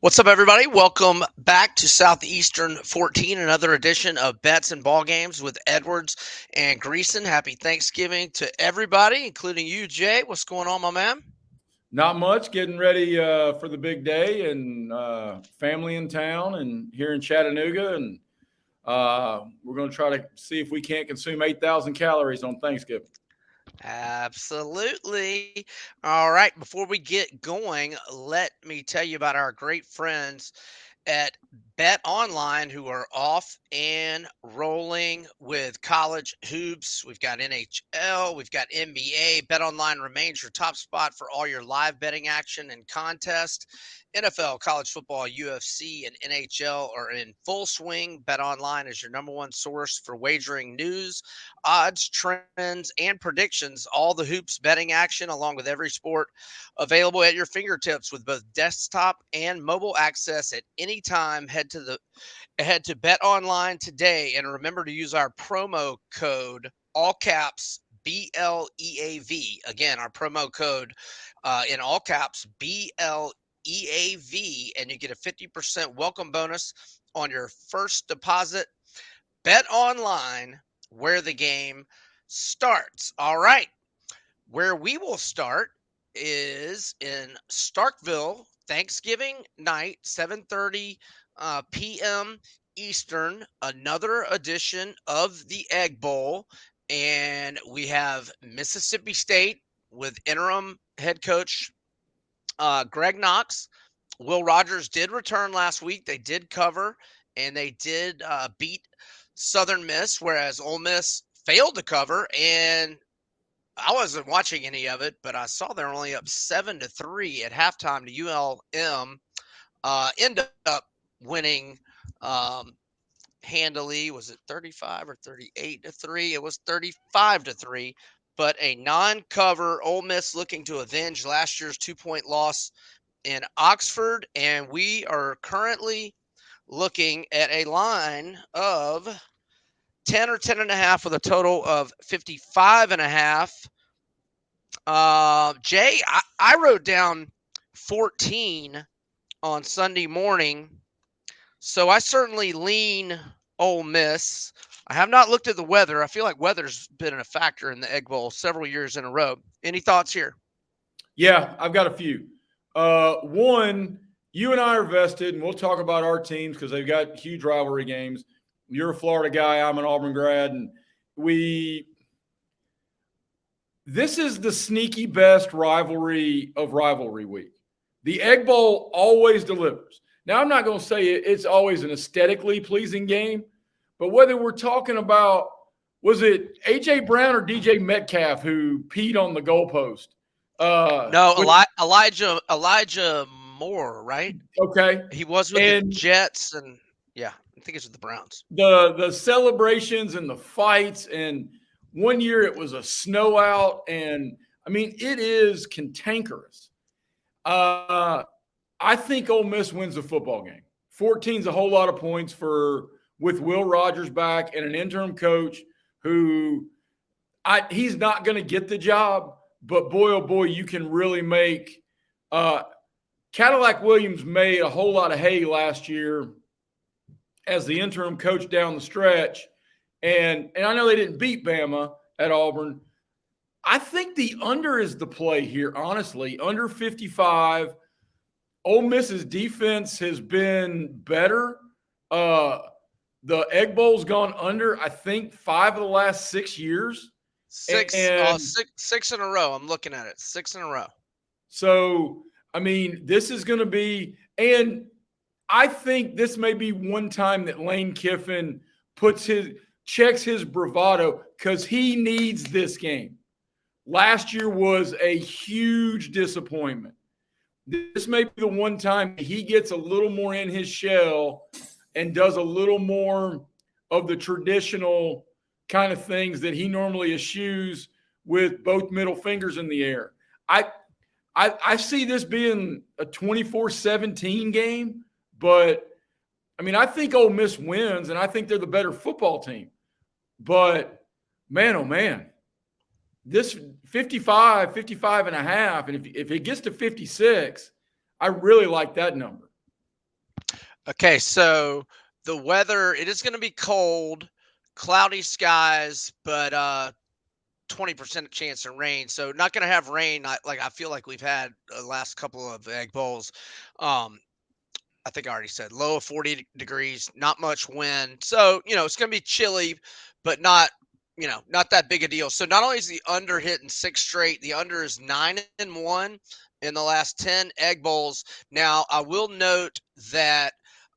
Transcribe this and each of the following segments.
What's up, everybody? Welcome back to Southeastern 14, another edition of Bets and Ball Games with Edwards and Greeson. Happy Thanksgiving to everybody, including you, Jay. What's going on, my man? Not much. Getting ready for the big day, and family in town and here in Chattanooga, and we're going to try to see if we can't consume 8,000 calories on Thanksgiving. Absolutely. All right, before we get going, let me tell you about our great friends at Bet Online who are off and rolling with college hoops. We've got NHL, we've got NBA. Bet Online remains your top spot for all your live betting action and contest. NFL, college football, UFC, and NHL are in full swing. Bet Online is your number one source for wagering news, odds, trends, and predictions. All the hoops betting action, along with every sport, available at your fingertips with both desktop and mobile access at any time. Head to Bet Online today and remember to use our promo code all caps BLEAV. Again, our promo code in all caps BLEAV, and you get a 50% welcome bonus on your first deposit. Bet Online, where the game starts. All right, where we will start is in Starkville, Thanksgiving night, 7:30 p.m. Eastern, another edition of the Egg Bowl. And we have Mississippi State with interim head coach Greg Knox. Will Rogers did return last week. They did cover, and they did beat Southern Miss, whereas Ole Miss failed to cover. And I wasn't watching any of it, but I saw they're only up 7-3 at halftime to ULM. End up winning handily. Was it 35 or 38-3? It was 35-3. But a non-cover Ole Miss looking to avenge last year's 2-point loss in Oxford, and we are currently looking at a line of 10 or 10.5 with a total of 55.5. Jay, I wrote down 14 on Sunday morning, so I certainly lean Ole Miss. I have not looked at the weather. I feel like weather's been a factor in the Egg Bowl several years in a row. Any thoughts here? Yeah, I've got a few. One, you and I are vested, and we'll talk about our teams because they've got huge rivalry games. You're a Florida guy. I'm an Auburn grad, and this is the sneaky best rivalry of rivalry week. The Egg Bowl always delivers. Now, I'm not going to say it's always an aesthetically pleasing game, but whether we're talking about, was it A.J. Brown or DJ Metcalf who peed on the goalpost? No, Elijah Moore, right? Okay. He was with the Jets, and yeah, I think it's with the Browns. The celebrations and the fights, and one year it was a snow out, and I mean, it is cantankerous. I think Ole Miss wins the football game. 14 is a whole lot of points with Will Rogers back and an interim coach who he's not going to get the job, but boy, oh boy, you can really make Cadillac Williams made a whole lot of hay last year as the interim coach down the stretch. And I know they didn't beat Bama at Auburn. I think the under is the play here, honestly. Under 55. Ole Miss's defense has been better. The Egg Bowl's gone under, I think, 5 of the last 6 years. Six in a row. I'm looking at it. 6 in a row. So, I mean, this is going to be – and I think this may be one time that Lane Kiffin checks his bravado because he needs this game. Last year was a huge disappointment. This may be the one time he gets a little more in his shell and does a little more of the traditional kind of things that he normally eschews with both middle fingers in the air. I see this being a 24-17 game, but I mean, I think Ole Miss wins, and I think they're the better football team. But, man, oh, man, this 55 and a half, and if it gets to 56, I really like that number. Okay, so the weather, it is going to be cold, cloudy skies, but 20% chance of rain. So not going to have rain like I feel like we've had the last couple of egg bowls. Um, I think I already said low of 40 degrees, not much wind. So, it's going to be chilly, but not that big a deal. So not only is the under hitting six straight, the under is 9-1 in the last 10 egg bowls. Now, I will note that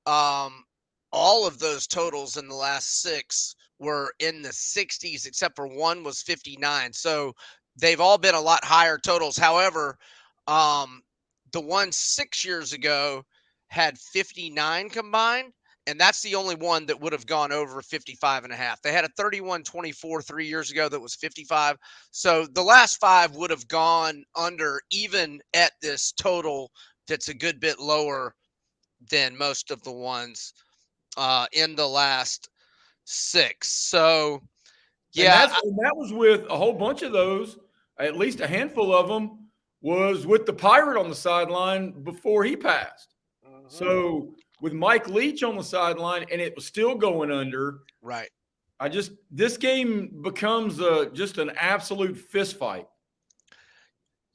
um, all of those totals in the last six were in the 60s, except for one was 59. So they've all been a lot higher totals. However, the one 6 years ago had 59 combined, and that's the only one that would have gone over 55 and a half. They had a 31-24 3 years ago that was 55. So the last five would have gone under, even at this total that's a good bit lower than most of the ones in the last six. So, And yeah, that was with a whole bunch of those, at least a handful of them was with the Pirate on the sideline before he passed. So with Mike Leach on the sideline and it was still going under, right. this game becomes just an absolute fist fight.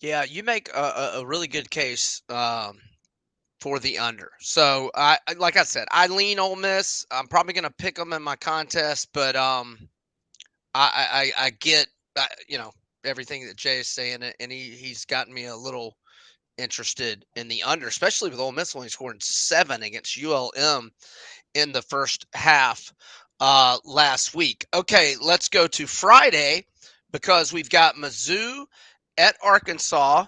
Yeah, you make a really good case for the under. So like I said, I lean Ole Miss. I'm probably going to pick them in my contest, but I get everything that Jay is saying, and he's gotten me a little interested in the under, especially with Ole Miss only scoring 7 against ULM in the first half last week. Okay, let's go to Friday because we've got Mizzou at Arkansas,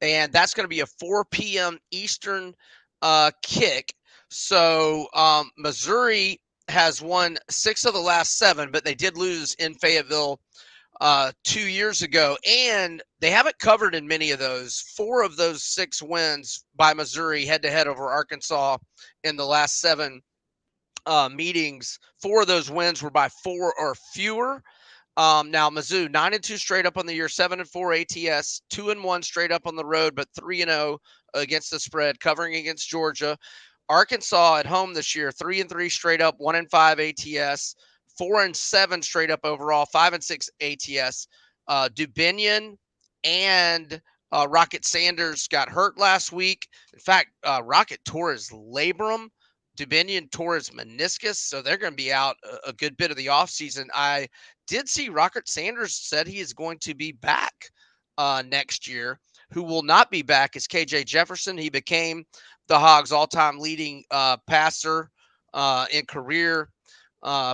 and that's going to be a 4 p.m. Eastern kick. So Missouri has won 6 of the last 7, but they did lose in Fayetteville 2 years ago, and they haven't covered in many of those. 4 of those 6 wins by Missouri head-to-head over Arkansas in the last 7 meetings. 4 of those wins were by 4 or fewer. Now Mizzou 9-2 straight up on the year, 7-4 ATS, 2-1 straight up on the road, but 3-0 against the spread, covering against Georgia. Arkansas at home this year, 3-3 straight up, 1-5 ATS, 4-7 straight up overall, 5-6 ATS. Dubinion and Rocket Sanders got hurt last week. In fact, Rocket tore his labrum. Dubinion tore his meniscus, so they're going to be out a good bit of the offseason. I did see Rocket Sanders said he is going to be back next year. Who will not be back is KJ Jefferson. He became the Hogs' all-time leading passer in career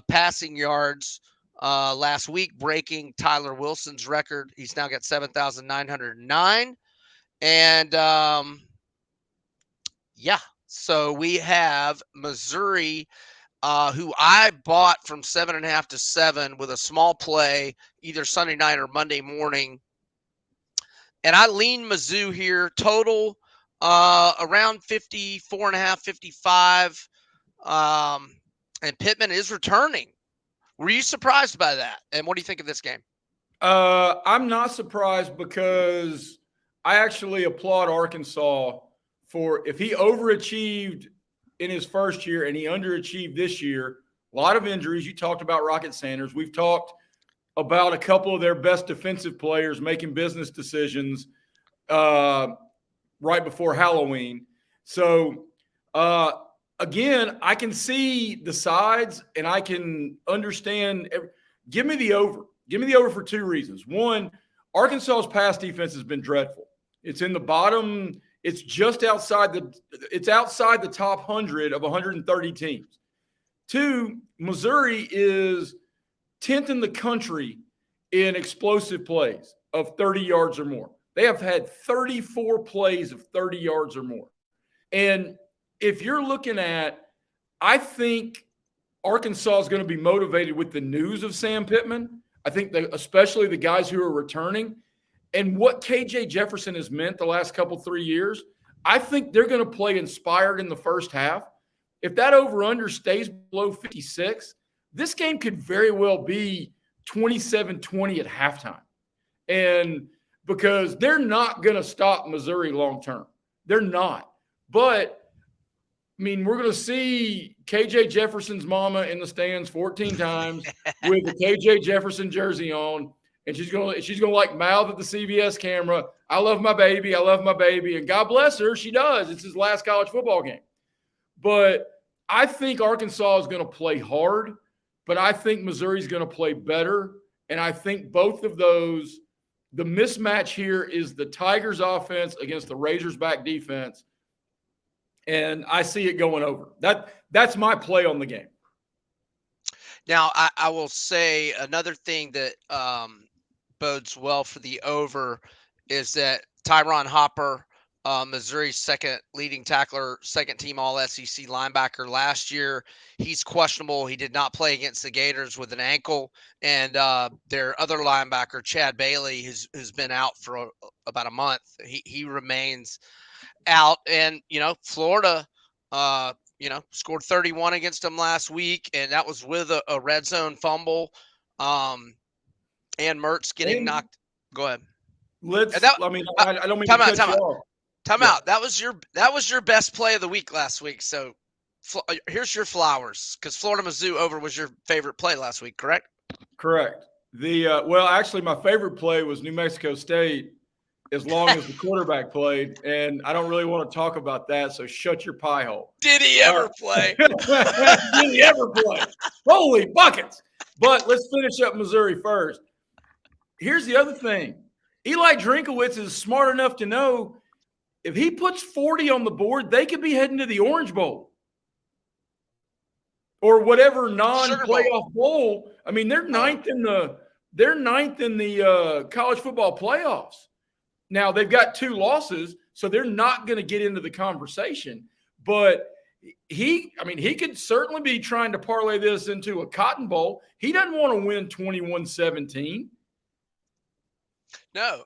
passing yards last week, breaking Tyler Wilson's record. He's now got 7,909. And yeah, so we have Missouri, who I bought from 7.5 to 7 with a small play either Sunday night or Monday morning. And I lean Mizzou here, total around 54.5, 55. And Pittman is returning. Were you surprised by that? And what do you think of this game? I'm not surprised because I actually applaud Arkansas for if he overachieved in his first year and he underachieved this year. A lot of injuries. You talked about Rocket Sanders. We've talked about a couple of their best defensive players making business decisions right before Halloween. So, again, I can see the sides and I can understand. Give me the over. Give me the over for 2 reasons. One, Arkansas's pass defense has been dreadful. It's in the bottom. It's just outside the top 100 of 130 teams. 2, Missouri is 10th in the country in explosive plays of 30 yards or more. They have had 34 plays of 30 yards or more. And if you're looking at, I think Arkansas is going to be motivated with the news of Sam Pittman. I think especially the guys who are returning and what KJ Jefferson has meant the last 3 years. I think they're going to play inspired in the first half. If that over-under stays below 56, this game could very well be 27-20 at halftime. And because they're not going to stop Missouri long term. They're not. But mean, we're going to see KJ Jefferson's mama in the stands 14 times with a KJ Jefferson jersey on, and she's going to like mouth at the CBS camera, "I love my baby, I love my baby," and God bless her, she does. It's his last college football game. But I think Arkansas is going to play hard, but I think Missouri's going to play better, and I think both of those. The mismatch here is the Tigers' offense against the Razorback defense. And I see it going over. That's my play on the game. Now, I will say another thing that bodes well for the over is that Tyron Hopper, Missouri's second leading tackler, second team All SEC linebacker last year, he's questionable. He did not play against the Gators with an ankle, and their other linebacker, Chad Bailey, who's been out for about a month. He remains out, and Florida, scored 31 against them last week, and that was with a red zone fumble, and Mertz getting knocked. Go ahead. I don't mean to cut you off. Time out. That was your best play of the week last week. So here's your flowers, because Florida Mizzou over was your favorite play last week, correct? Correct. Actually, my favorite play was New Mexico State, as long as the quarterback played, and I don't really want to talk about that, so shut your pie hole. Did he ever play? Did he ever play? Holy buckets. But let's finish up Missouri first. Here's the other thing. Eli Drinkowitz is smart enough to know if he puts 40 on the board, they could be heading to the Orange Bowl or whatever non-playoff bowl. I mean, they're ninth in the college football playoffs. Now, they've got 2 losses, so they're not going to get into the conversation. But he could certainly be trying to parlay this into a Cotton Bowl. He doesn't want to win 21-17. No.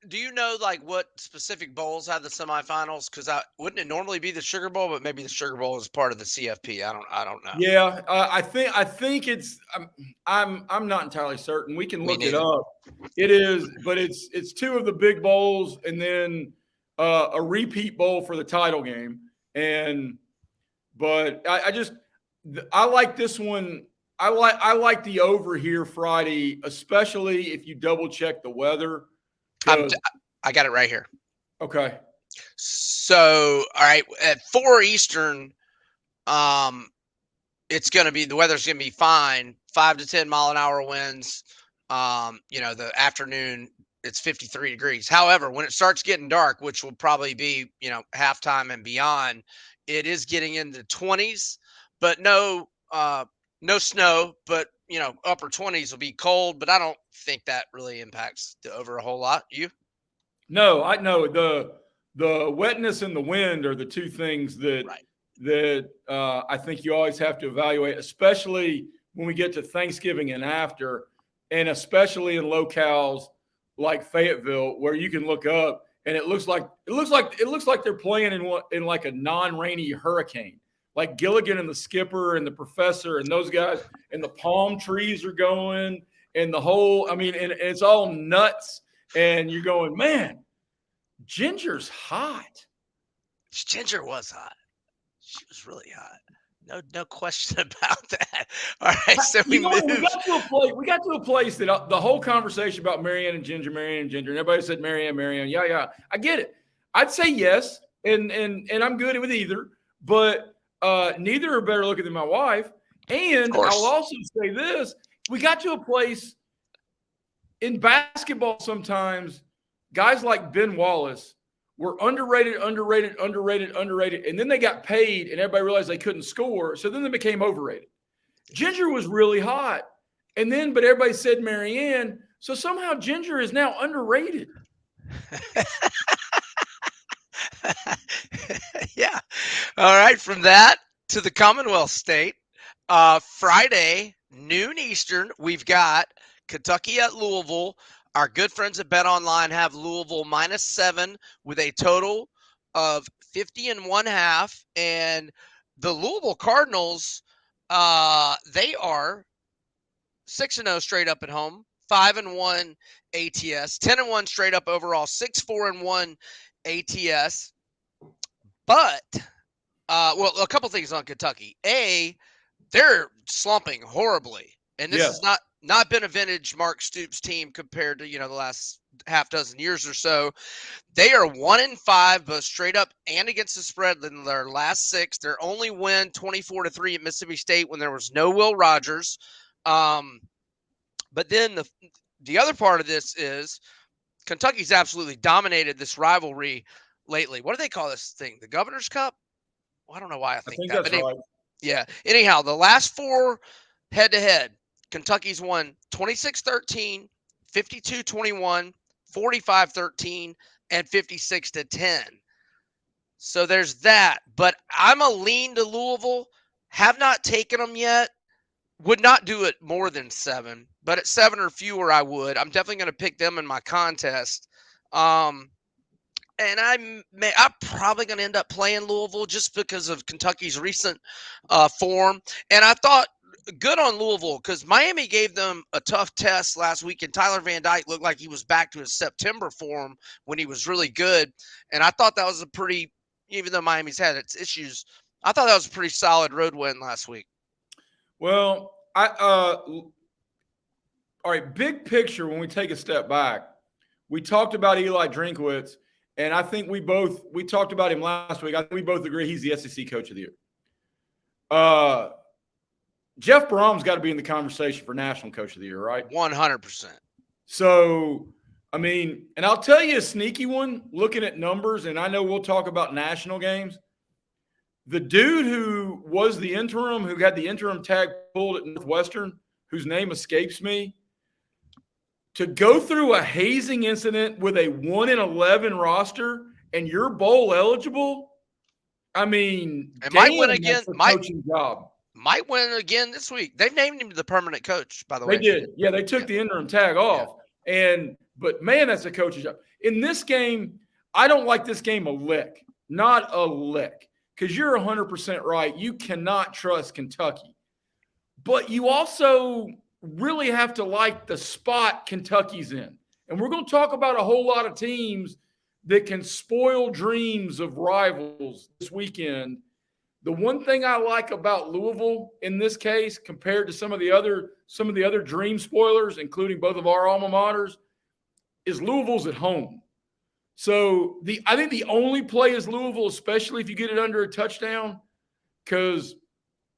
Do you know what specific bowls have the semifinals? Because wouldn't it normally be the Sugar Bowl, but maybe the Sugar Bowl is part of the CFP. I don't know. Yeah, I think it's. I'm not entirely certain. We can look it up. It is, but it's 2 of the big bowls and then a repeat bowl for the title game. But I like this one. I like the over here Friday, especially if you double check the weather. I got it right here. Okay. So, all right, at 4 Eastern, it's going to be, the weather's going to be fine. 5 to 10 mile an hour winds. The afternoon, it's 53 degrees. However, when it starts getting dark, which will probably be, halftime and beyond, it is getting into the 20s, but no snow, but upper 20s will be cold, but I don't think that really impacts the over a whole lot. You? No, I know the wetness and the wind are the 2 things that I think you always have to evaluate, especially when we get to Thanksgiving and after, and especially in locales like Fayetteville, where you can look up and it looks like they're playing in like a non-rainy hurricane. Like Gilligan and the skipper and the professor and those guys, and the palm trees are going, and the whole, and it's all nuts. And you're going, man, Ginger's hot. Ginger was hot. She was really hot. No question about that. All right, so we got to a place that the whole conversation about Marianne and Ginger, and everybody said Marianne. Yeah. I get it. I'd say yes, and I'm good with either, but neither are better looking than my wife. And I'll also say this. We got to a place in basketball sometimes, guys like Ben Wallace were underrated. And then they got paid and everybody realized they couldn't score. So then they became overrated. Ginger was really hot. But everybody said Marianne. So somehow Ginger is now underrated. Yeah. All right. From that to the Commonwealth State, Friday, noon Eastern, we've got Kentucky at Louisville. Our good friends at BetOnline have Louisville -7 with a total of 50.5. And the Louisville Cardinals, they are 6-0 straight up at home, 5-1 ATS, 10-1 straight up overall, 6-4-1 ATS. But Well, a couple things on Kentucky. They're slumping horribly, and this has Yes. not been a vintage Mark Stoops team compared to the last half dozen years or so. They are 1-5, both straight up and against the spread in their last six. Their only win, 24-3 at Mississippi State, when there was no Will Rogers. But then the other part of this is Kentucky's absolutely dominated this rivalry lately. What do they call this thing? The Governor's Cup? Well, I don't know why I I think think that, that's but right. yeah. Anyhow, the last four head-to-head, Kentucky's won 26-13, 52-21, 45-13, and 56-10. So there's that. But I'm a lean to Louisville. Have not taken them yet. Would not do it more than 7, but at 7 or fewer, I would. I'm definitely going to pick them in my contest. And I'm probably going to end up playing Louisville just because of Kentucky's recent form. And I thought good on Louisville because Miami gave them a tough test last week, and Tyler Van Dyke looked like he was back to his September form when he was really good. And I thought that was a pretty, even though Miami's had its issues, I thought that was a pretty solid road win last week. Well, all right, big picture, when we take a step back, we talked about Eli Drinkwitz, and I think we talked about him last week. I think we both agree he's the SEC Coach of the Year. Jeff Brom's got to be in the conversation for National Coach of the Year, right? 100%. So, I mean, and I'll tell you a sneaky one, looking at numbers, and I know we'll talk about national games. The dude who was the interim, who got the interim tag pulled at Northwestern, whose name escapes me, to go through a hazing incident with a 1-11 roster and you're bowl eligible, I mean, and might win again. That's a coaching job. Might win again this week. They've named him the permanent coach, by the way. They did. Yeah, they took the interim tag off. Yeah. But man, that's a coaching job. In this game, I don't like this game a lick. Not a lick. Because you're 100% right. You cannot trust Kentucky. But you also really have to like the spot Kentucky's in. And we're going to talk about a whole lot of teams that can spoil dreams of rivals this weekend. The one thing I like about Louisville in this case, compared to some of the other dream spoilers, including both of our alma maters, is Louisville's at home. So I think the only play is Louisville, especially if you get it under a touchdown.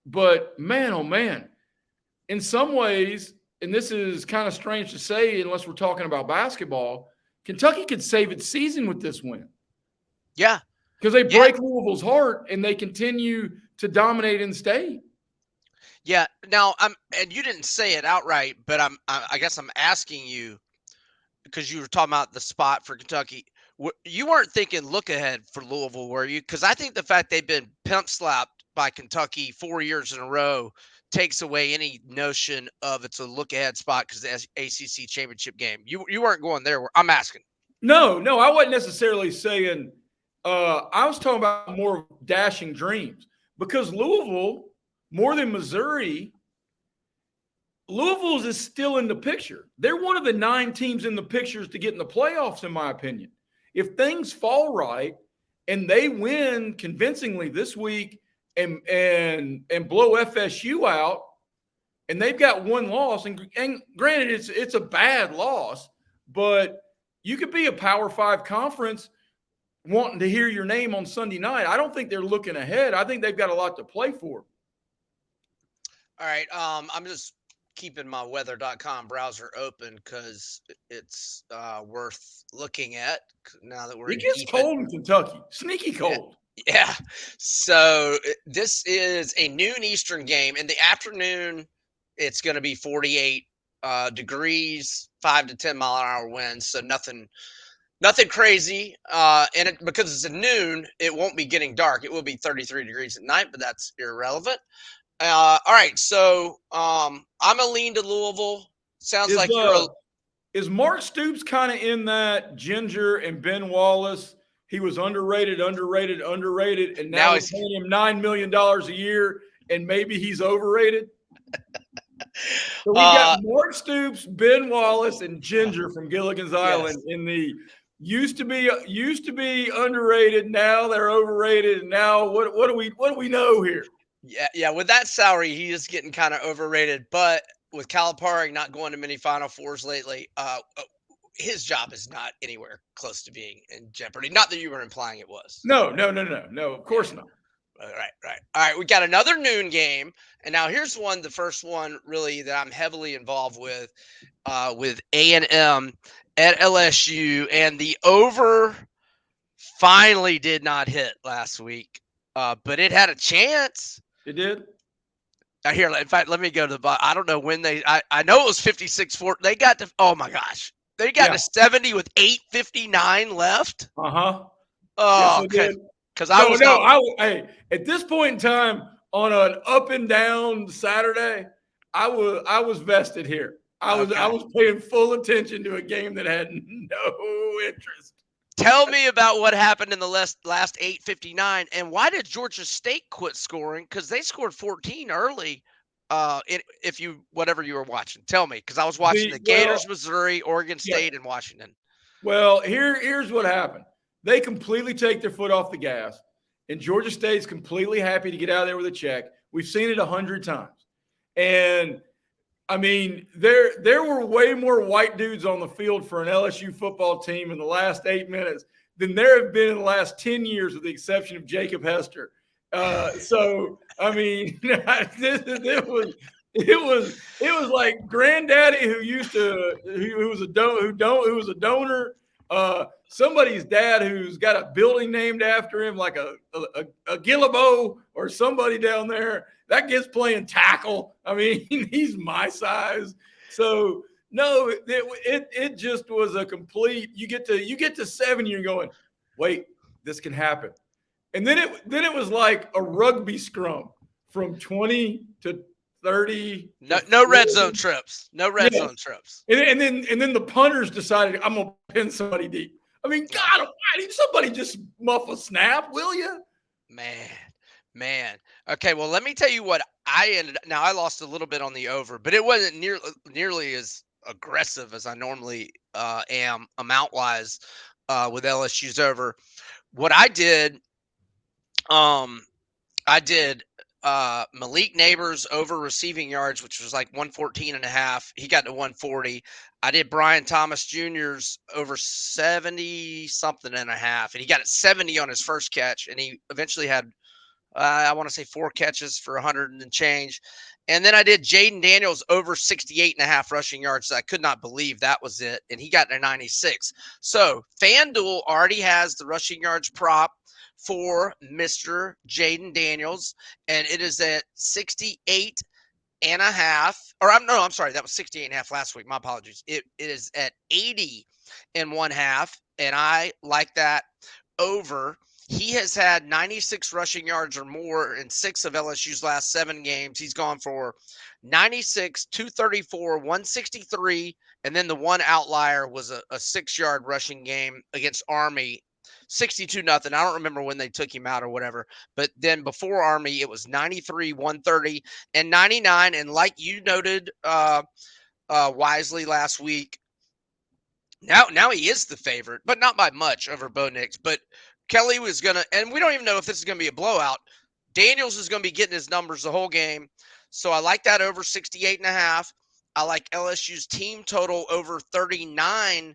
But man, oh man, in some ways, and this is kind of strange to say unless we're talking about basketball, Kentucky could save its season with this win. Yeah. Because they break Louisville's heart and they continue to dominate in state. Yeah. Now, and you didn't say it outright, but I guess I'm asking you because you were talking about the spot for Kentucky. You weren't thinking look ahead for Louisville, were you? Because I think the fact they've been pimp slapped by Kentucky 4 years in a row takes away any notion of it's a look ahead spot because the ACC championship game. You weren't going there. I'm asking. No, I wasn't necessarily saying. I was talking about more dashing dreams because Louisville, more than Missouri, Louisville is still in the picture. They're one of the 9 teams in the pictures to get in the playoffs, in my opinion. If things fall right and they win convincingly this week and blow FSU out, and they've got one loss, and granted it's a bad loss, but you could be a Power 5 conference wanting to hear your name on Sunday night. I don't think they're looking ahead. I think they've got a lot to play for. All right. I'm just keeping my weather.com browser open because it's worth looking at now that we're It gets cold in Kentucky. Sneaky cold. Yeah. So this is a noon Eastern game. In the afternoon, it's going to be 48 degrees, 5 to 10 mile an hour winds. So nothing crazy. And because it's at noon, it won't be getting dark. It will be 33 degrees at night, but that's irrelevant. All right. So I'm a lean to Louisville. Sounds like is Mark Stoops kind of in that Ginger and Ben Wallace? He was underrated, and now he's paying him $9 million a year, and maybe he's overrated. So we got Mark Stoops, Ben Wallace, and Ginger from Gilligan's Island in the used to be underrated. Now they're overrated. And now what do we know here? Yeah. With that salary, he is getting kind of overrated. But with Calipari not going to many Final Fours lately, his job is not anywhere close to being in jeopardy. Not that you were implying it was. No, no, no, no, no. Of Yeah. course not. Right. All right. We got another noon game, and now here's one. The first one really that I'm heavily involved with A&M at LSU, and the over finally did not hit last week, but it had a chance. It did. Here, in fact, let me go to the. I don't know when I know it was 56-4. They got to. Oh my gosh, they got Yeah. to 70 with 8:59 left. Uh huh. Yes, Oh, it did. because I No, was no. not. Hey, at this point in time on an up and down Saturday, I was vested here. I was paying full attention to a game that had no interest. Tell me about what happened in the last 8:59, and why did Georgia State quit scoring? Because they scored 14 early. If you whatever you were watching, tell me because I was watching the Well, Gators, Missouri, Oregon yeah. State, and Washington. Well, here's what happened. They completely take their foot off the gas, and Georgia State's completely happy to get out of there with a check. We've seen it 100 times, and I mean, there were way more white dudes on the field for an LSU football team in the last 8 minutes than there have been in the last 10 years, with the exception of Jacob Hester. So I mean, it was like granddaddy who was a donor. Somebody's dad who's got a building named after him, like a Gillabo or somebody down there. That kid's playing tackle. I mean, he's my size. So no, it just was a complete. You get to 7, you're going, wait, this can happen. And then it was like a rugby scrum from 20 to 30. No red zone trips. No red Yeah. zone trips. And then the punters decided, I'm gonna pin somebody deep. I mean, God almighty, somebody just muff a snap, will you? Man. Okay, well, let me tell you what I ended. Now I lost a little bit on the over, but it wasn't nearly as aggressive as I normally am amount wise with LSU's over. What um, I did Malik Neighbors over receiving yards, which was like 114.5. He got to 140. I did Brian Thomas Jr.'s over 70 something and a half, and he got it 70 on his first catch, and he eventually had I want to say 4 catches for 100 and change. And then I did Jaden Daniels over 68.5 rushing yards. I could not believe that was it. And he got to 96. So FanDuel already has the rushing yards prop for Mr. Jaden Daniels. And it is at 68.5. I'm sorry. That was 68.5 last week. My apologies. It is at 80.5. And I like that over. He has had 96 rushing yards or more in 6 of LSU's last 7 games. He's gone for 96, 234, 163, and then the one outlier was a 6-yard rushing game against Army, 62-0. I don't remember when they took him out or whatever, but then before Army, it was 93, 130, and 99. And like you noted wisely last week, now he is the favorite, but not by much over Bo Nix. But Kelly was going to, and we don't even know if this is going to be a blowout. Daniels is going to be getting his numbers the whole game. So I like that over 68.5. I like LSU's team total over 39.5.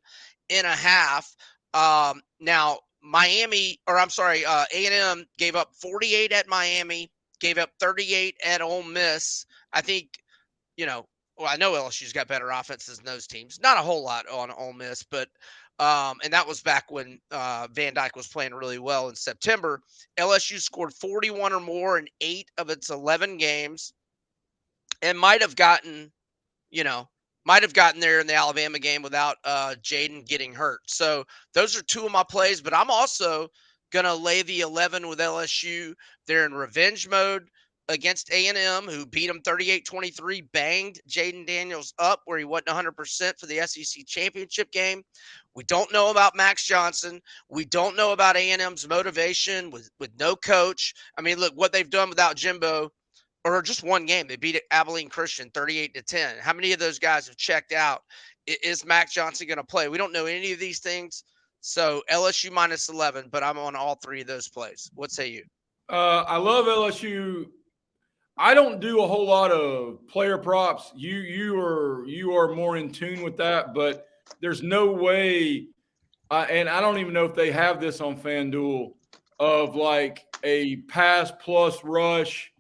Now, A&M gave up 48 at Miami, gave up 38 at Ole Miss. I think, I know LSU's got better offenses than those teams. Not a whole lot on Ole Miss, but and that was back when Van Dyke was playing really well in September. LSU scored 41 or more in 8 of its 11 games, and might have gotten there in the Alabama game without Jaden getting hurt. So those are 2 of my plays, but I'm also going to lay the 11 with LSU. They're in revenge mode against A&M, who beat them 38-23, banged Jaden Daniels up where he wasn't 100% for the SEC championship game. We don't know about Max Johnson. We don't know about A&M's motivation with no coach. I mean, look, what they've done without Jimbo, or just one game. They beat Abilene Christian 38-10. How many of those guys have checked out? Is Max Johnson going to play? We don't know any of these things. So LSU minus 11, but I'm on all three of those plays. What say you? I love LSU. I don't do a whole lot of player props. You are more in tune with that, but there's no way, and I don't even know if they have this on FanDuel, of like a pass plus rush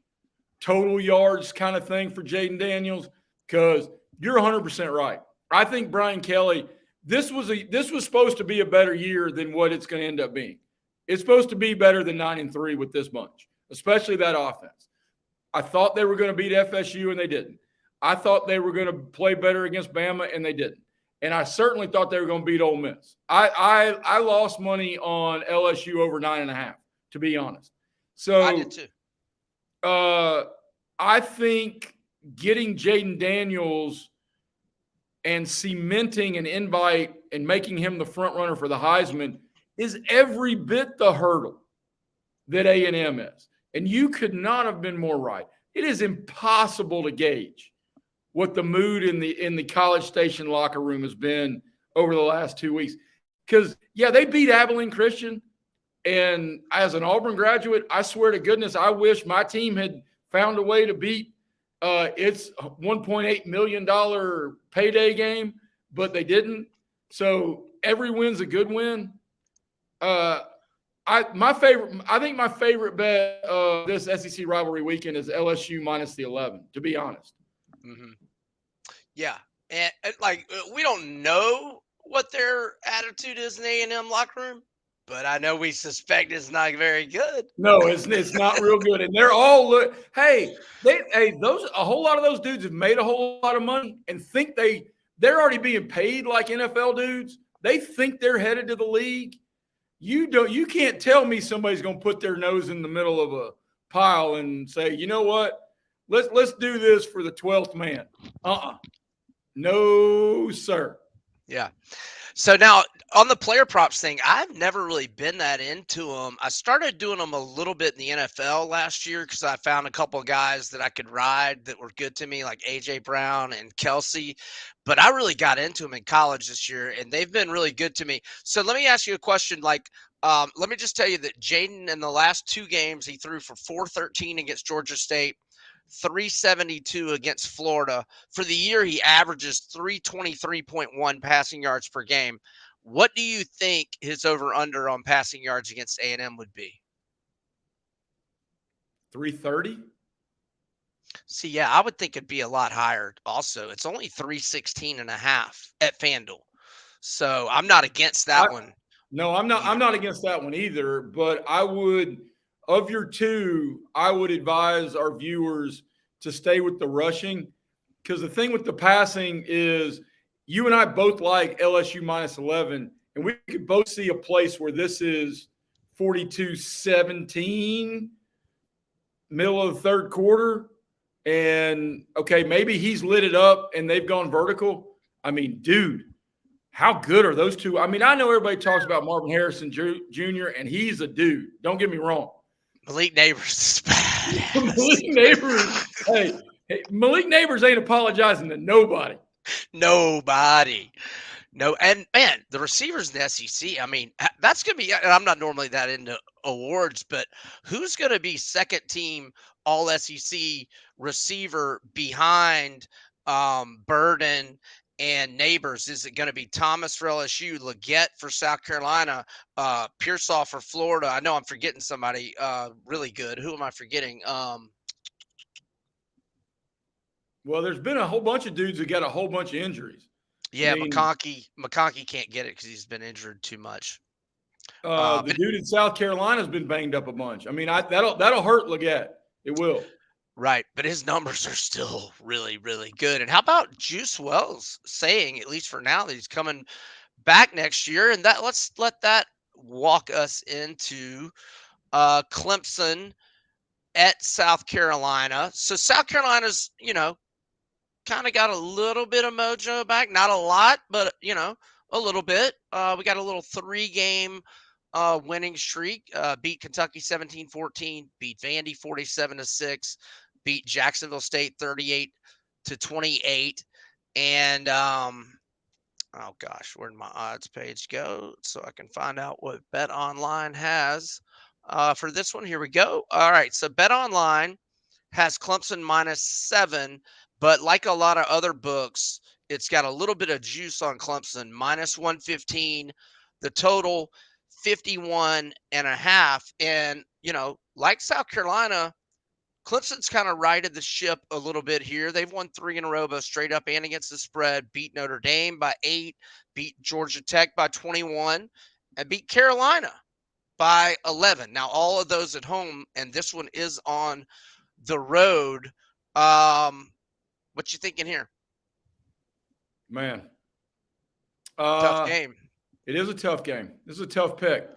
total yards kind of thing for Jaden Daniels, because you're 100% right. I think Brian Kelly, this was supposed to be a better year than what it's going to end up being. It's supposed to be better than 9-3 with this bunch, especially that offense. I thought they were going to beat FSU and they didn't. I thought they were going to play better against Bama and they didn't. And I certainly thought they were going to beat Ole Miss. I lost money on LSU over 9.5, to be honest. I did So too. I think getting Jaden Daniels and cementing an invite and making him the front runner for the Heisman is every bit the hurdle that A&M is. And you could not have been more right. It is impossible to gauge what the mood in the College Station locker room has been over the last 2 weeks. Because, yeah, they beat Abilene Christian. And as an Auburn graduate, I swear to goodness, I wish my team had found a way to beat its $1.8 million payday game, but they didn't. So every win's a good win. I think my favorite bet this SEC rivalry weekend is LSU minus the 11. To be honest, Mm-hmm. Yeah, and like we don't know what their attitude is in A&M locker room, but I know we suspect it's not very good. no, it's not real good, and they're all those a whole lot of those dudes have made a whole lot of money and think they're already being paid like NFL dudes. They think they're headed to the league. You can't tell me somebody's going to put their nose in the middle of a pile and say, you know what, let's do this for the 12th man. No, sir. Yeah. So now on the player props thing, I've never really been that into them. I started doing them a little bit in the NFL last year because I found a couple of guys that I could ride that were good to me, like AJ Brown and Kelsey. But I really got into them in college this year, and they've been really good to me. So let me ask you a question. Like, let me just tell you that Jaden in the last two games he threw for 413 against Georgia State, 372 against Florida. For the year, he averages 323.1 passing yards per game. What do you think his over-under on passing yards against A&M would be? 330. See, yeah, I would think it'd be a lot higher also. It's only 316.5 at FanDuel. So I'm not against that one. No, I'm not. Either. I'm not against that one either. But I would, of your two, I would advise our viewers to stay with the rushing, because the thing with the passing is you and I both like LSU minus 11, and we could both see a place where this is 42-17, middle of the third quarter. And okay, maybe he's lit it up and they've gone vertical. I mean, dude, how good are those two? I mean, I know everybody talks about Marvin Harrison Jr., and he's a dude. Don't get me wrong. Malik Neighbors is bad. Malik Neighbors, hey, Malik Neighbors ain't apologizing to nobody. Nobody. No, and man, the receivers in the SEC, I mean, that's going to be, and I'm not normally that into awards, but who's going to be second team all SEC receiver behind Burden and Neighbors? Is it going to be Thomas for LSU, Leggett for South Carolina, Pearsall for Florida? I know I'm forgetting somebody really good. Who am I forgetting? Well, there's been a whole bunch of dudes that got a whole bunch of injuries. Yeah, McConkey can't get it because he's been injured too much. The dude in South Carolina's been banged up a bunch. I mean, that'll hurt Leggett. It will. Right, but his numbers are still really, really good. And how about Juice Wells saying, at least for now, that he's coming back next year? And that let's let that walk us into Clemson at South Carolina. So South Carolina's, kind of got a little bit of mojo back, not a lot, but a little bit. We got a little 3-game winning streak. Beat Kentucky 17-14, beat Vandy 47-6, beat Jacksonville State 38-28, and Oh gosh, where'd my odds page go? So I can find out what Bet Online has for this one. Here we go. All right, so Bet Online has Clemson -7, but like a lot of other books, it's got a little bit of juice on Clemson, -115, the total 51.5. And, like South Carolina, Clemson's kind of righted the ship a little bit here. They've won 3 in a row, both straight up and against the spread, beat Notre Dame by 8, beat Georgia Tech by 21, and beat Carolina by 11. Now, all of those at home, and this one is on the road. What you thinking here? Man, Tough game. it is a tough game. This is a tough pick,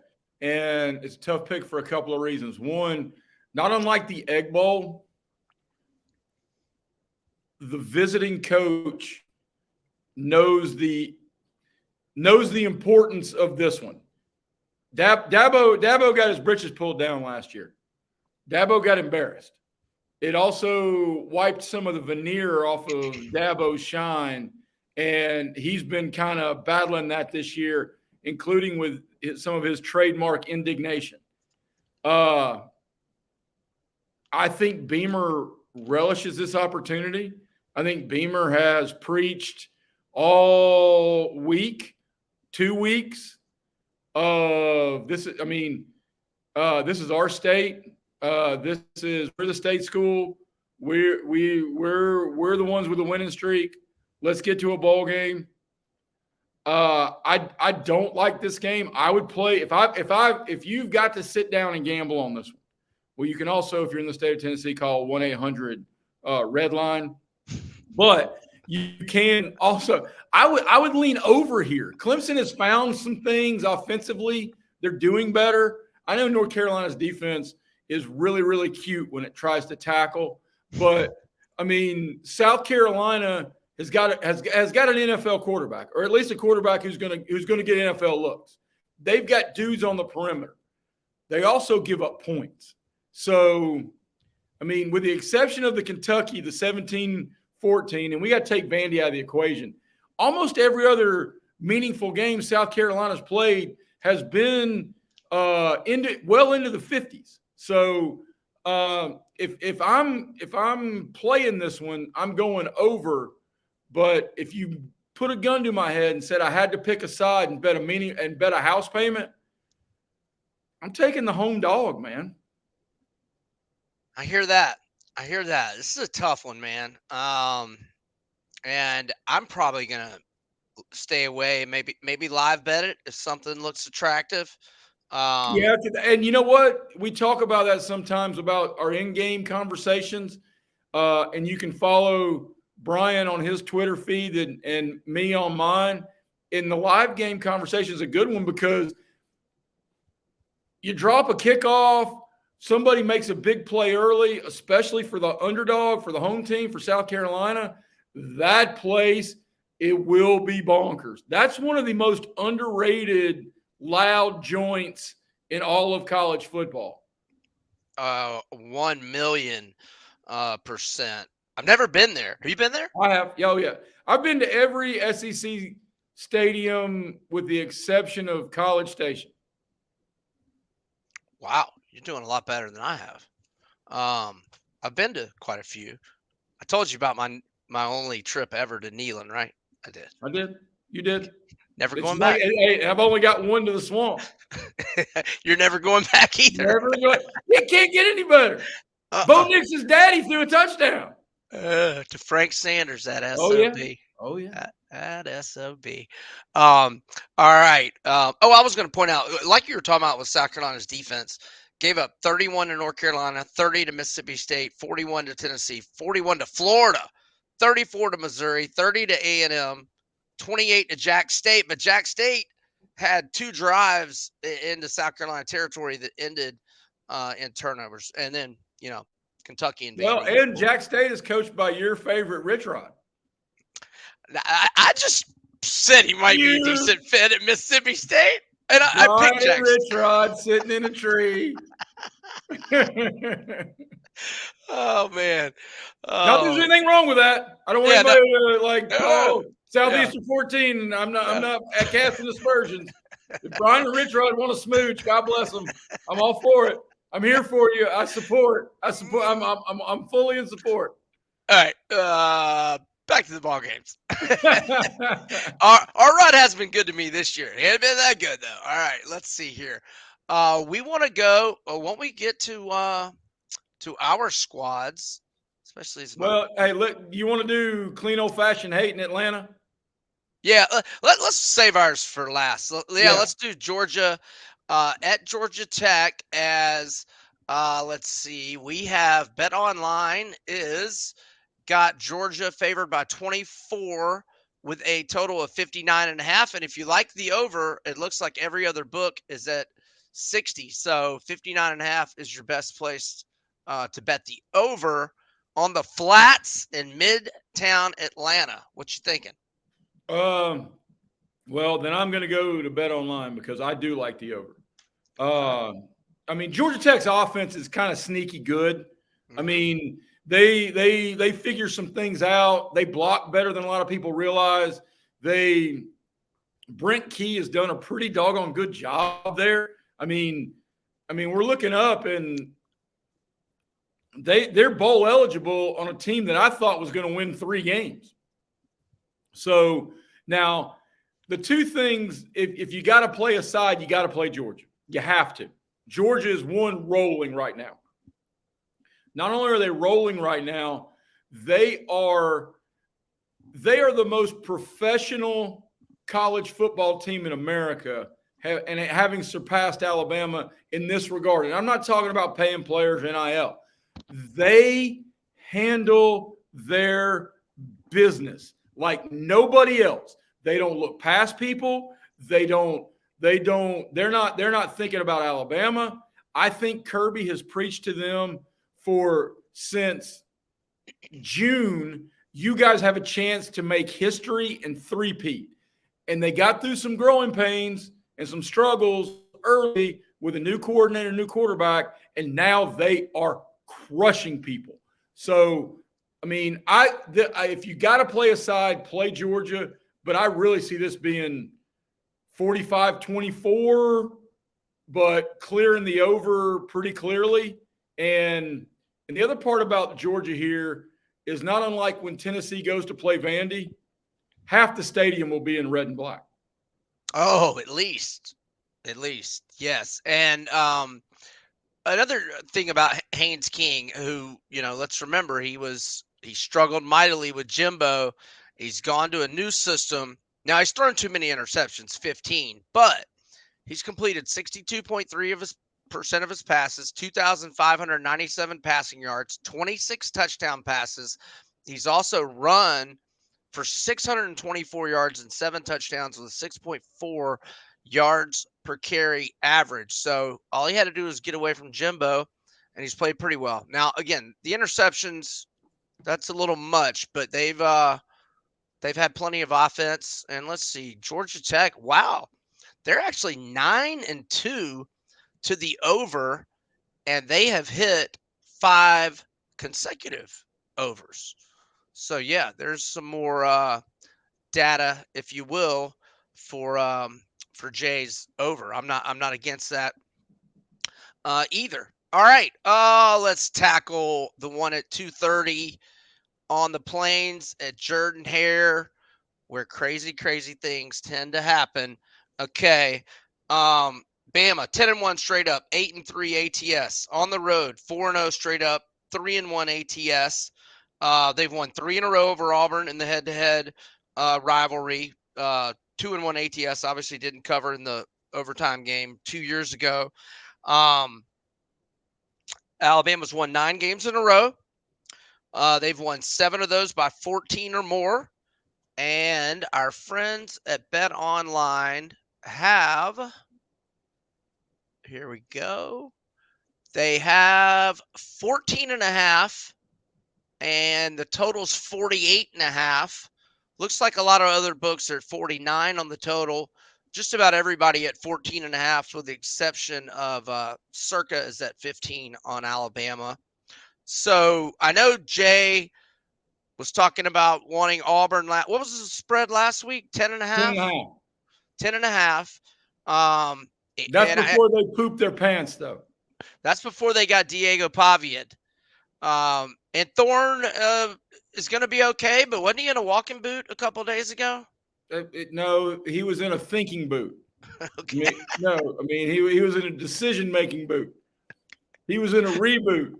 and it's a tough pick for a couple of reasons. One, not unlike the Egg Bowl, the visiting coach knows the importance of this one. Dabo got his britches pulled down last year. Dabo got embarrassed. It also wiped some of the veneer off of Dabo's shine, and he's been kind of battling that this year, including with some of his trademark indignation. I think Beamer relishes this opportunity. I think Beamer has preached all week, 2 weeks of this. This is our state. We're the state school. We're the ones with the winning streak. Let's get to a bowl game. I don't like this game. I would play if you've got to sit down and gamble on this one. Well, you can also, if you're in the state of Tennessee, call 1-800-RED-LINE. But you can also, I would lean over here. Clemson has found some things offensively. They're doing better. I know North Carolina's defense is really, really cute when it tries to tackle. But, South Carolina has got an NFL quarterback, or at least a quarterback who's going to get NFL looks. They've got dudes on the perimeter. They also give up points. So, with the exception of the Kentucky, the 17-14, and we got to take Vandy out of the equation, almost every other meaningful game South Carolina's played has been into the 50s. So if I'm playing this one, I'm going over. But if you put a gun to my head and said I had to pick a side and bet a house payment, I'm taking the home dog, man. I hear that. This is a tough one, man. And I'm probably gonna stay away. Maybe live bet it if something looks attractive. Yeah, and you know what? We talk about that sometimes about our in-game conversations, and you can follow Brian on his Twitter feed and me on mine. In the live game conversation is a good one because you drop a kickoff, somebody makes a big play early, especially for the underdog, for the home team, for South Carolina. That place, it will be bonkers. That's one of the most underrated loud joints in all of college football. 1,000,000%. I've never been there. Have you been there? I have. Oh, yeah. I've been to every SEC stadium with the exception of College Station. Wow, you're doing a lot better than I have. I've been to quite a few. I told you about my only trip ever to Neyland, right? I did. You did. Never going back. Hey, I've only got one to the Swamp. You're never going back either. It can't get any better. Bo Nix's daddy threw a touchdown. To Frank Sanders, that SOB. Oh, yeah. At SOB. All right. I was going to point out, like you were talking about with South Carolina's defense, gave up 31 to North Carolina, 30 to Mississippi State, 41 to Tennessee, 41 to Florida, 34 to Missouri, 30 to A&M, 28 to Jack State. But Jack State had 2 drives into South Carolina territory that ended in turnovers. And then, Kentucky and Vandy. Well, and Jack State is coached by your favorite Rich Rod. I just said he might be a decent fit at Mississippi State, and I picked Jack Rich Rod sitting in a tree. Oh man! Not that there's anything wrong with that. I don't want anybody to Yeah. Southeastern 14. And I'm Yeah. not at casting aspersions. If Brian and Rich Rod want to smooch, God bless them. I'm all for it. I'm here for you. I support. I support. I'm fully in support. All right. Back to the ball games. Our run has been good to me this year. It hasn't been that good though. All right. Let's see here. We want to go. Won't we get to our squads, especially as my Well, hey, look, you want to do clean old fashioned hate in Atlanta? yeah. Let's save ours for last. Yeah. Yeah. Let's do Georgia at Georgia Tech as. Let's see. We have Bet Online is got Georgia favored by 24 with a total of 59.5. And if you like the over, it looks like every other book is at 60. So 59.5 is your best place to bet the over on the flats in Midtown Atlanta. What you thinking? Um. Well, then I'm going to go to Bet Online because I do like the over. All right. I mean, Georgia Tech's offense is kind of sneaky good. I Mm-hmm. mean, they figure some things out. They block better than a lot of people realize. They Brent Key has done a pretty doggone good job there. I mean, we're looking up and they're bowl eligible on a team that I thought was going to win 3 games. So now the two things, if you got to play a side, you got to play Georgia. You have to. Georgia is one rolling right now. Not only are they rolling right now, they are the most professional college football team in America, and having surpassed Alabama in this regard. And I'm not talking about paying players NIL. They handle their business like nobody else. They don't look past people. They're not thinking about Alabama. I think Kirby has preached to them since June. You guys have a chance to make history and three-peat. And they got through some growing pains and some struggles early with a new coordinator, new quarterback, and now they are crushing people. So, I mean, if you got to play a side, play Georgia, but I really see this being 45-24, but clearing the over pretty clearly. And the other part about Georgia here is not unlike when Tennessee goes to play Vandy, half the stadium will be in red and black. Oh, at least, yes. And another thing about Haynes King, who let's remember he struggled mightily with Jimbo. He's gone to a new system. Now he's thrown too many interceptions, 15, but he's completed 62.3% of his passes, 2,597 passing yards, 26 touchdown passes. He's also run for 624 yards and 7 touchdowns with a 6.4 yards per carry average. So all he had to do was get away from Jimbo, and he's played pretty well. Now, again, the interceptions, that's a little much, but they've had plenty of offense. And let's see, Georgia Tech, wow, they're actually 9-2 to the over, and they have hit 5 consecutive overs. So yeah, there's some more data, if you will, for Jay's over. I'm not against that either. All right, let's tackle the one at 2:30 on the plains at Jordan Hare, where crazy things tend to happen. Okay, Bama 10-1 straight up, 8-3 ATS on the road, 4-0 straight up, 3-1 ATS. They've won 3 in a row over Auburn in the head-to-head rivalry. 2-1 ATS obviously didn't cover in the overtime game 2 years ago. Alabama's won 9 games in a row. They've won 7 of those by 14 or more. And our friends at Bet Online have, here we go. They have 14.5, and the total's 48.5. Looks like a lot of other books are at 49 on the total. Just about everybody at 14.5, with the exception of Circa is at 15 on Alabama. So I know Jay was talking about wanting Auburn. What was the spread last week? 10.5. 10.5. 10.5. Um, That's and before they poop their pants, though. that's before they got Diego Pavia. And Thorne is going to be okay, but wasn't he in a walking boot a couple days ago? No, he was in a thinking boot. Okay. He was in a decision-making boot. He was in a reboot.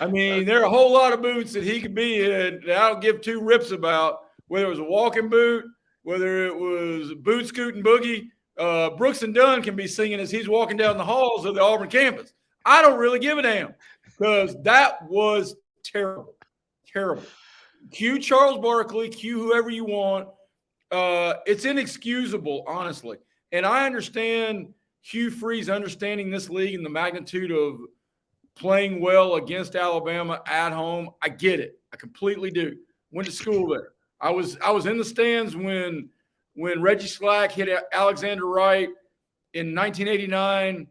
I mean, there are a whole lot of boots that he could be in that I don't give two rips about, whether it was a walking boot, whether it was boot scooting boogie. Brooks and Dunn can be singing as he's walking down the halls of the Auburn campus. I don't really give a damn because that was terrible. Terrible. Cue Charles Barkley, cue whoever you want. It's inexcusable, honestly. And I understand Hugh Freeze understanding this league and the magnitude of playing well against Alabama at home. I get it. I completely do. Went to school there. I was in the stands when Reggie Slack hit Alexander Wright in 1989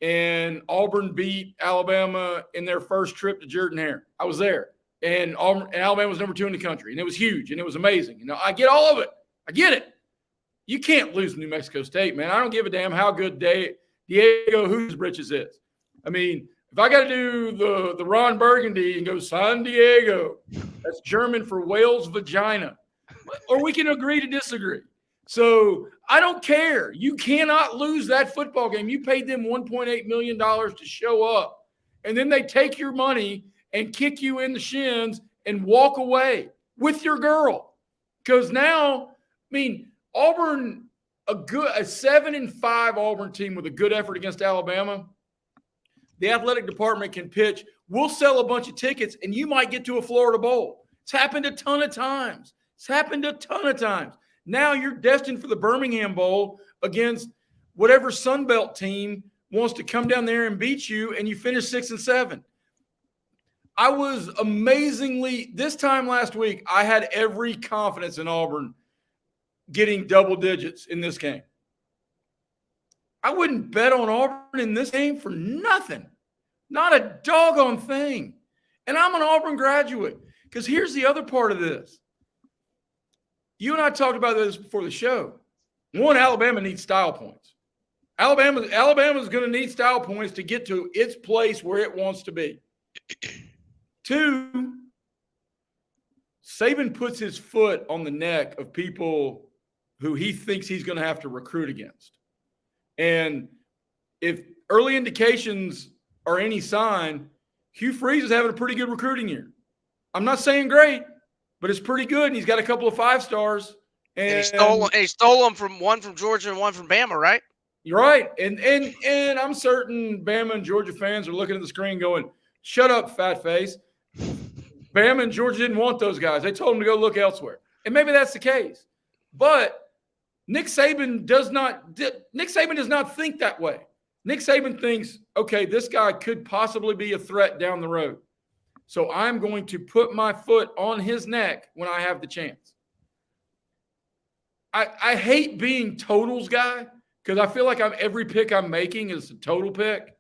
and Auburn beat Alabama in their first trip to Jordan-Hare. I was there. And Alabama was number 2 in the country. And it was huge and it was amazing. You know, I get all of it. I get it. You can't lose New Mexico State, man. I don't give a damn how good Diego Who's Britches is. I mean, if I got to do the Ron Burgundy and go San Diego, that's German for whale's vagina. Or we can agree to disagree. So I don't care. You cannot lose that football game. You paid them $1.8 million to show up. And then they take your money and kick you in the shins and walk away with your girl. Because now, I mean, Auburn, a 7-5 Auburn team with a good effort against Alabama, the athletic department can pitch, we'll sell a bunch of tickets and you might get to a Florida Bowl. It's happened a ton of times. Now you're destined for the Birmingham Bowl against whatever Sun Belt team wants to come down there and beat you, and you finish 6-7. I was amazingly, this time last week, I had every confidence in Auburn getting double digits in this game. I wouldn't bet on Auburn in this game for nothing. Not a doggone thing. And I'm an Auburn graduate. Because here's the other part of this. You and I talked about this before the show. One, Alabama needs style points. Alabama's going to need style points to get to its place where it wants to be. 2, Saban puts his foot on the neck of people who he thinks he's going to have to recruit against. And if early indications are any sign, Hugh Freeze is having a pretty good recruiting year. I'm not saying great, but it's pretty good. And he's got a couple of 5-stars. And he stole them from one from Georgia and one from Bama, right? You're right. And I'm certain Bama and Georgia fans are looking at the screen going, shut up, fat face. Bama and Georgia didn't want those guys. They told them to go look elsewhere. And maybe that's the case. But Nick Saban does not think that way. Nick Saban thinks, okay, this guy could possibly be a threat down the road. So I'm going to put my foot on his neck when I have the chance. I hate being totals guy because I feel like every pick I'm making is a total pick.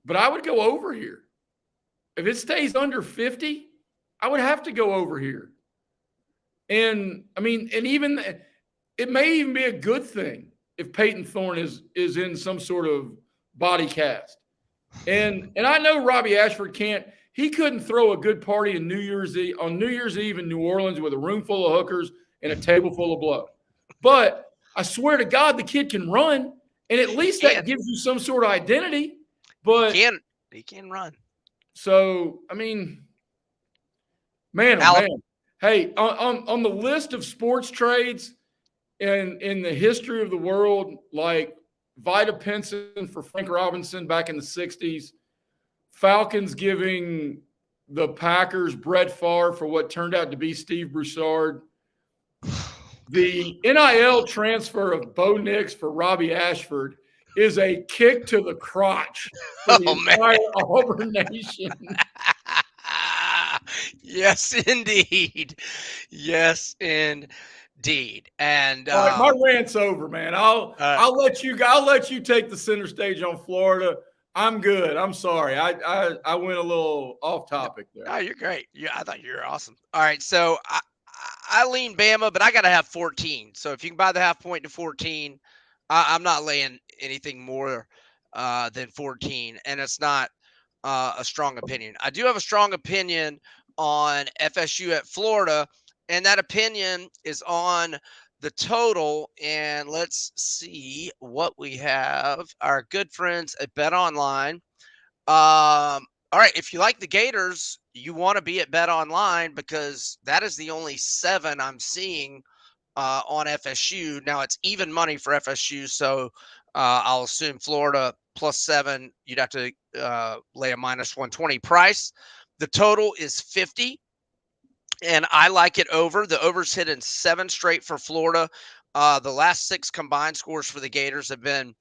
But I would go over here. If it stays under 50, I would have to go over here. And I mean, and even it may even be a good thing if Peyton Thorne is in some sort of body cast. And I know Robbie Ashford couldn't throw a good party on New Year's Eve in New Orleans with a room full of hookers and a table full of blow. But I swear to God, the kid can run, and at least that gives you some sort of identity. But he can run. So, I mean, man, oh man. Hey, on the list of sports trades in the history of the world, like Vita Pinson for Frank Robinson back in the 60s, Falcons giving the Packers Brett Favre for what turned out to be Steve Broussard, the NIL transfer of Bo Nix for Robbie Ashford is a kick to the crotch for the entire Auburn nation. Yes, indeed. Yes, indeed. And all right, my rant's over, man. I'll let you take the center stage on Florida. I'm good. I'm sorry. I went a little off No, topic there. no, you're great. Yeah, I thought you were awesome. All right, so I lean Bama, but I got to have 14. So if you can buy the half point to 14, I'm not laying anything more than 14, and it's not a strong opinion. I do have a strong opinion on FSU at Florida, and that opinion is on the total. And let's see what we have. Our good friends at Bet Online. All right, if you like the Gators, you want to be at Bet Online because that is the only 7 I'm seeing on FSU. Now it's even money for FSU, so I'll assume Florida plus 7. You'd have to lay a minus 120 price. The total is 50, and I like it over. The over's hit in 7 straight for Florida. The last 6 combined scores for the Gators have been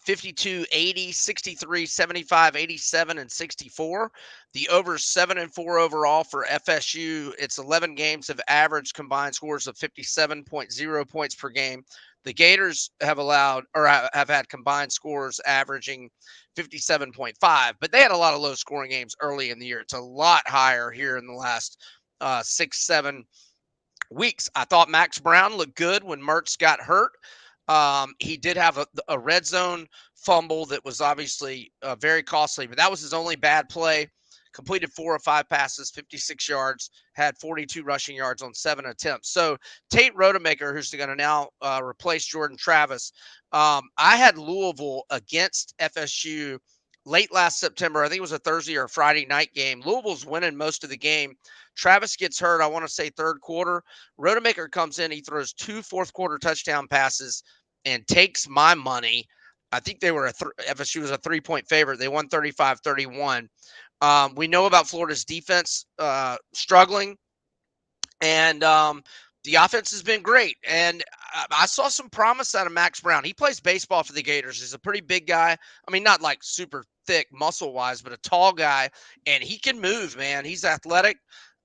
52, 80, 63, 75, 87, and 64. The over 7-4 overall for FSU. It's 11 games have averaged combined scores of 57.0 points per game. The Gators have allowed or have had combined scores averaging 57.5, but they had a lot of low scoring games early in the year. It's a lot higher here in the last 6-7 weeks. I thought Max Brown looked good when Mertz got hurt. He did have a red zone fumble that was obviously very costly, but that was his only bad play. Completed 4 or 5 passes, 56 yards, had 42 rushing yards on 7 attempts. So Tate Rodemaker, who's going to now replace Jordan Travis, I had Louisville against FSU late last September. I think it was a Thursday or a Friday night game. Louisville's winning most of the game. Travis gets hurt, I want to say third quarter. Rodemaker comes in. He throws 2 fourth-quarter touchdown passes and takes my money. I think they were FSU was a 3-point favorite. They won 35-31. We know about Florida's defense struggling, and the offense has been great. And I saw some promise out of Max Brown. He plays baseball for the Gators. He's a pretty big guy. I mean, not like super thick muscle-wise, but a tall guy, and he can move, man. He's athletic.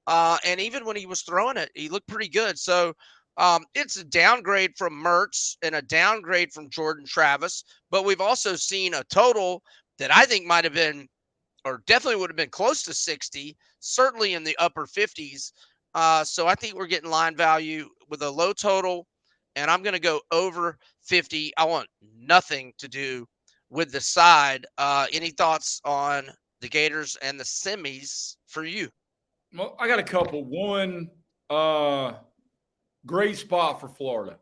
And even when he was throwing it, he looked pretty good. So it's a downgrade from Mertz and a downgrade from Jordan Travis. But we've also seen a total that I think might have been, or definitely would have been close to 60, certainly in the upper 50s. So I think we're getting line value with a low total, and I'm going to go over 50. I want nothing to do with the side. Any thoughts on the Gators and the semis for you? Well, I got a couple. One, great spot for Florida.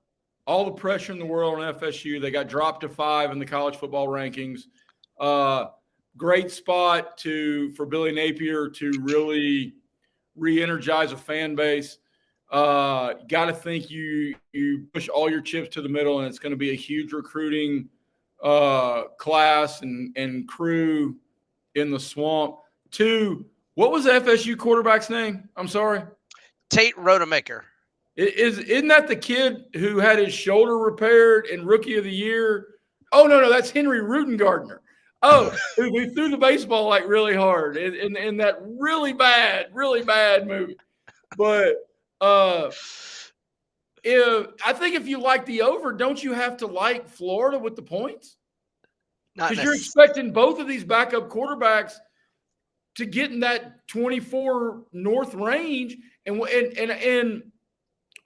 All the pressure in the world on FSU. They got dropped to 5 in the college football rankings. Great spot for Billy Napier to really re-energize a fan base. Got to think you push all your chips to the middle, and it's going to be a huge recruiting class and crew in the swamp. 2, what was the FSU quarterback's name? I'm sorry. Tate Rodemaker. Isn't that the kid who had his shoulder repaired in Rookie of the Year? Oh, no, that's Henry Rutengardner. Oh, who threw the baseball like really hard in that really bad movie. But if you like the over, don't you have to like Florida with the points? Because you're expecting both of these backup quarterbacks to get in that 24 north range, and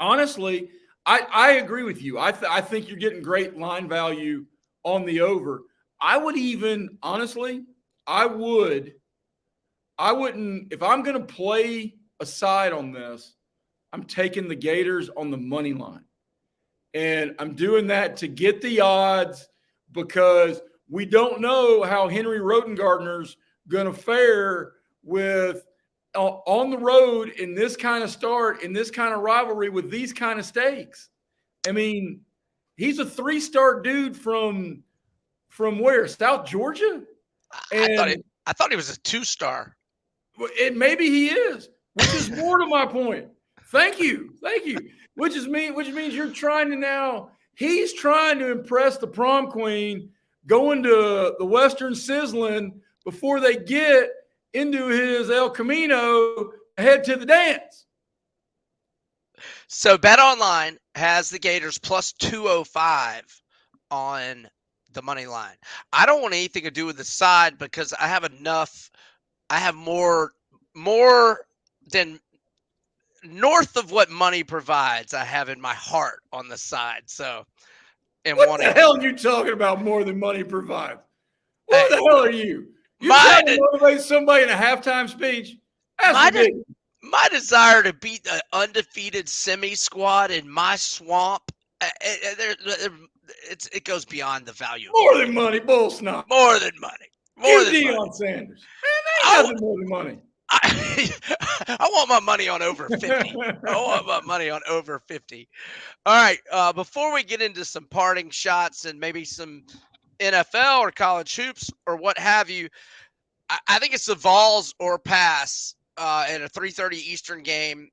honestly, I agree with you. I think you're getting great line value on the over. I would even, honestly, I wouldn't, if I'm going to play a side on this, I'm taking the Gators on the money line. And I'm doing that to get the odds because we don't know how Henry Rotengardner's going to fare with on the road in this kind of start, in this kind of rivalry with these kind of stakes. I mean, he's a 3-star dude from where? South Georgia? And I thought he was a 2-star. And maybe he is, which is more to my point. Thank you. Which means you're trying to now. He's trying to impress the prom queen, going to the Western Sizzling before they get into his El Camino, head to the dance. So Bet Online has the Gators plus 205 on the money line. I don't want anything to do with the side because I have enough. I have more than north of what money provides. I have in my heart on the side. So, and What the wanting hell are you talking about more than money provides? What hey, the hell are you? You my trying to motivate somebody in a halftime speech? That's my ridiculous. my desire to beat the undefeated semi squad in my swamp. It goes beyond the value of More money. than money, bull snot. More than money. More You than money. Deion Sanders. Man, I, ain't nothing more than money. I want my money on over 50. I want my money on over 50. All right. Before we get into some parting shots and maybe some NFL or college hoops or what have you, I think it's the Vols or pass in a 3:30 Eastern game.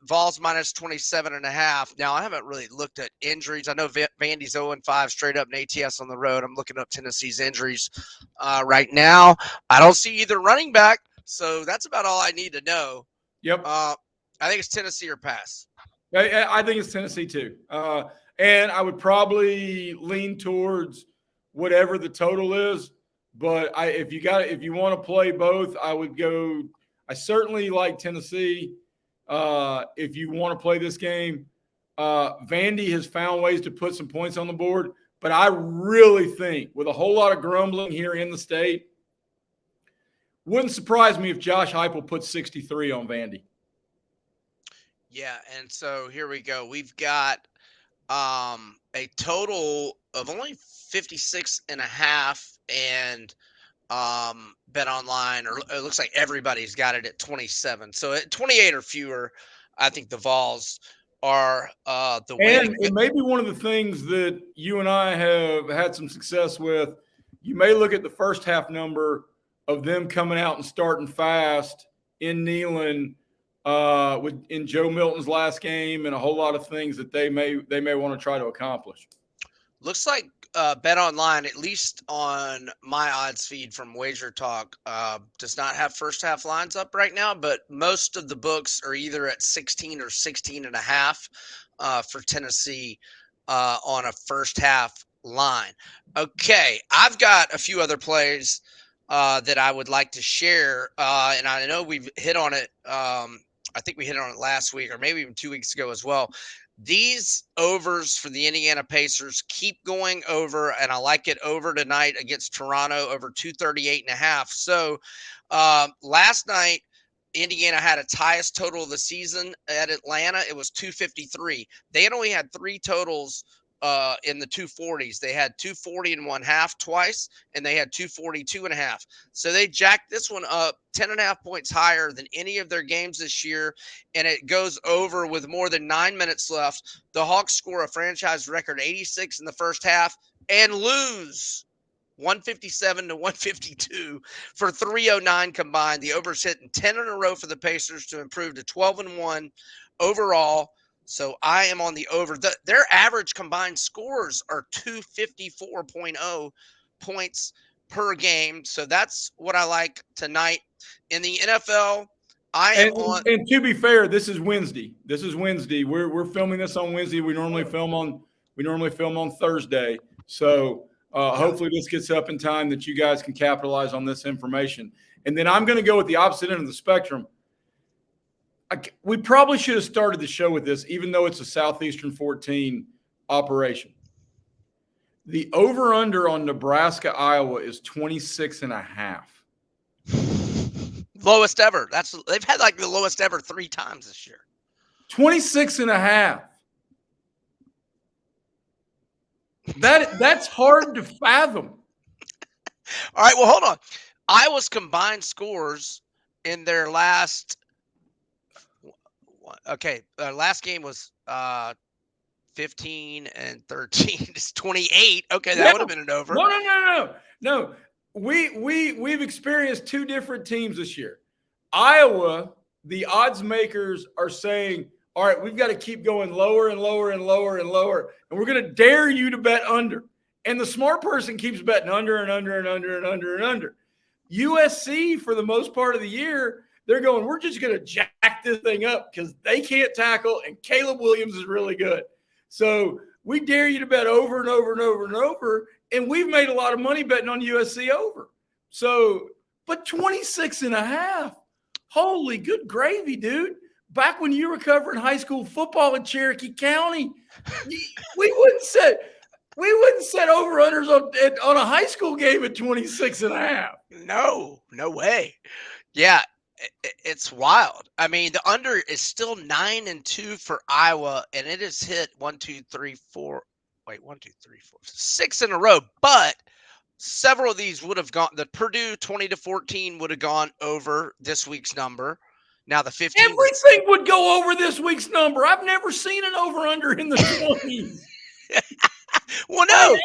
Vols minus 27.5. Now, I haven't really looked at injuries. I know Vandy's 0-5 straight up in ATS on the road. I'm looking up Tennessee's injuries right now. I don't see either running back, so that's about all I need to know. Yep. I think it's Tennessee or pass. I think it's Tennessee too. And I would probably lean towards whatever the total is. But if you want to play both, I would go. I certainly like Tennessee. If you want to play this game, Vandy has found ways to put some points on the board. But I really think, with a whole lot of grumbling here in the state, wouldn't surprise me if Josh Heupel puts 63 on Vandy. Yeah, and so here we go. We've got a total of only 56.5 and Bet Online, or it looks like everybody's got it at 27. So at 28 or fewer, I think the Vols are the win. And it may be one of the things that you and I have had some success with. You may look at the first half number of them coming out and starting fast in Neyland in Joe Milton's last game, and a whole lot of things that they may want to try to accomplish. Looks like Bet Online, at least on my odds feed from Wager Talk, does not have first half lines up right now, but most of the books are either at 16 or 16.5 for Tennessee on a first half line. Okay, I've got a few other plays that I would like to share, and I know we've hit on it. I think we hit on it last week or maybe even 2 weeks ago as well. These overs for the Indiana Pacers keep going over, and I like it over tonight against Toronto over 238.5. So last night, Indiana had its highest total of the season at Atlanta. It was 253. They had only had three totals in the 240s. They had 240.5 twice, and they had 242.5. So they jacked this one up 10.5 points higher than any of their games this year, and it goes over with more than 9 minutes left. The Hawks score a franchise record 86 in the first half and lose 157 to 152 for 309 combined. The overs hitting 10 in a row for the Pacers to improve to 12-1 overall. So I am on the over. Their average combined scores are 254.0 points per game. So that's what I like tonight. In the NFL, And to be fair, this is Wednesday. We're filming this on Wednesday. We normally film on Thursday. So hopefully this gets up in time that you guys can capitalize on this information. And then I'm going to go with the opposite end of the spectrum. We probably should have started the show with this, even though it's a Southeastern 14 operation. The over-under on Nebraska-Iowa is 26.5. Lowest ever. They've had like the lowest ever 3 times this year. 26.5. That's hard to fathom. All right, well, hold on. Iowa's combined scores in their last last game was 15 and 13. It's 28. Okay, that would have been an over. No. We've experienced two different teams this year. Iowa, the odds makers are saying, all right, we've got to keep going lower and lower and lower and lower, and we're going to dare you to bet under. And the smart person keeps betting under and under and under and under and under. USC, for the most part of the year, they're going, we're just going to jack this thing up because they can't tackle, and Caleb Williams is really good. So we dare you to bet over and over and over and over, and we've made a lot of money betting on USC over. So, but 26.5. Holy good gravy, dude. Back when you were covering high school football in Cherokee County, we wouldn't set over-unders on a high school game at 26.5. No way. Yeah, it's wild. I mean, the under is still 9-2 for Iowa, and it has hit 1, 2, 3, 4. Wait, 1, 2, 3, 4, 6 in a row. But several of these would have gone. The Purdue 20-14 would have gone over this week's number. Now the 15. Everything would go over this week's number. I've never seen an over/under in the 20s. Well, no.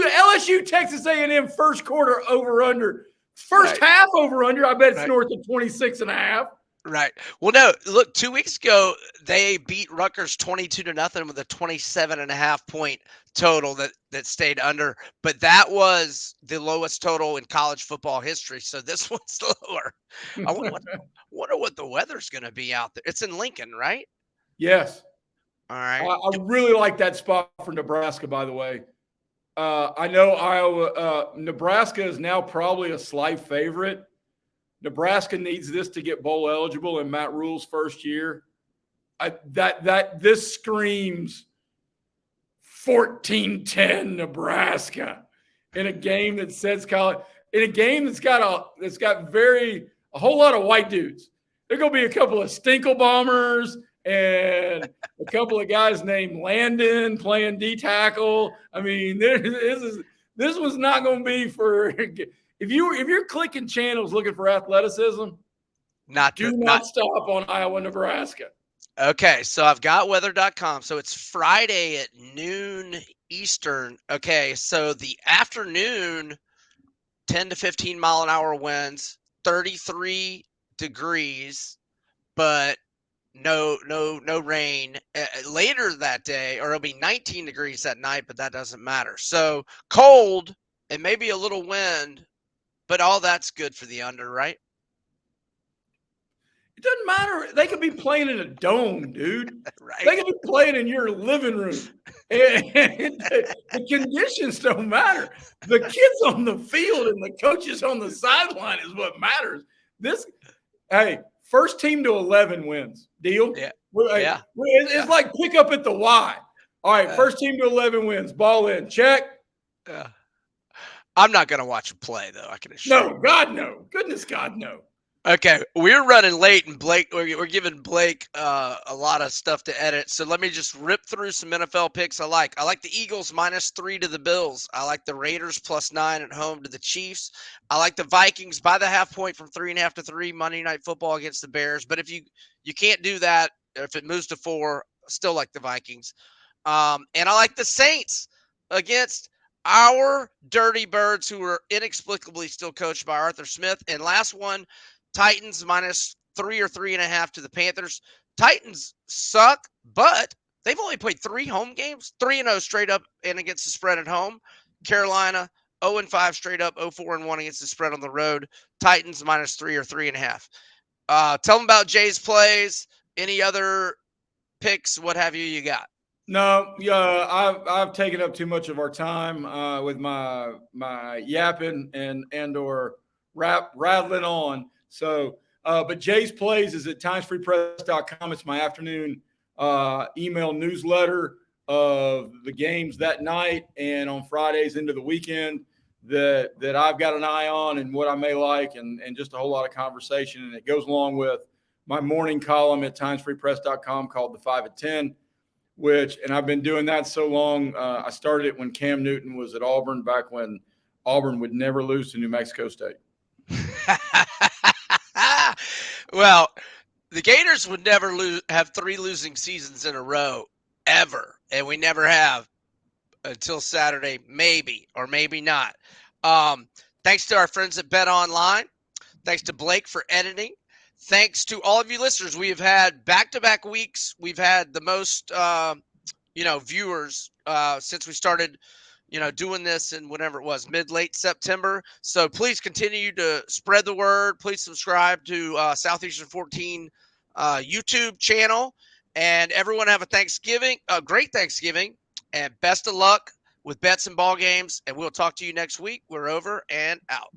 LSU, Texas A&M first quarter over/under. First half over/under, I bet it's north of 26.5. Right. Well, no, look, 2 weeks ago, they beat Rutgers 22-0 with a 27.5 point total that stayed under. But that was the lowest total in college football history. So this one's lower. I wonder what the weather's going to be out there. It's in Lincoln, right? Yes. All right. I really like that spot for Nebraska, by the way. I know Nebraska is now probably a slight favorite. Nebraska needs this to get bowl eligible in Matt Rule's first year. This screams 14-10 Nebraska in a game that says college, in a game that's got a whole lot of white dudes. There are going to be a couple of Stinkle bombers and a couple of guys named Landon playing D tackle. I mean, this was not going to be for. If you're clicking channels looking for athleticism, do not stop on Iowa, Nebraska. Okay, so I've got weather.com. So it's Friday at noon Eastern. Okay, so the afternoon, 10 to 15 mile an hour winds, 33 degrees, but no rain. Later that day, or it'll be 19 degrees that night, but that doesn't matter. So cold and maybe a little wind. But all that's good for the under, right? It doesn't matter. They could be playing in a dome, dude. Right. They could be playing in your living room. And the conditions don't matter. The kids on the field and the coaches on the sideline is what matters. First team to 11 wins. Deal? Yeah. It's like pick up at the Y. All right, first team to 11 wins. Ball in. Check. I'm not going to watch him play, though. I can assure you. No, God, no. Goodness, God, no. Okay, we're running late, and we're giving Blake a lot of stuff to edit. So let me just rip through some NFL picks I like. I like the Eagles -3 to the Bills. I like the Raiders +9 at home to the Chiefs. I like the Vikings by the half point from 3.5 to 3 Monday Night Football against the Bears. But if you can't do that, if it moves to 4, still like the Vikings. And I like the Saints against our Dirty Birds, who are inexplicably still coached by Arthur Smith. And last one, Titans -3 or 3.5 to the Panthers. Titans suck, but they've only played 3 home games, 3-0 straight up and against the spread at home. Carolina 0-5 straight up, 0-4-1 against the spread on the road. Titans -3 or 3.5. Tell them about Jay's plays. Any other picks? What have you got? No, I've taken up too much of our time with my yapping and or rattling on. So, but Jay's Plays is at timesfreepress.com. It's my afternoon email newsletter of the games that night and on Fridays into the weekend that I've got an eye on and what I may like and just a whole lot of conversation. And it goes along with my morning column at timesfreepress.com called The 5 at 10. And I've been doing that so long. I started it when Cam Newton was at Auburn, back when Auburn would never lose to New Mexico State. Well, the Gators would never have 3 losing seasons in a row ever, and we never have until Saturday, maybe or maybe not. Thanks to our friends at Bet Online. Thanks to Blake for editing. Thanks to all of you listeners. We have had back-to-back weeks. We've had the most, viewers since we started, doing this in whatever it was, mid-late September. So please continue to spread the word. Please subscribe to Southeastern 14 YouTube channel. And everyone have a great Thanksgiving, and best of luck with bets and ball games. And we'll talk to you next week. We're over and out.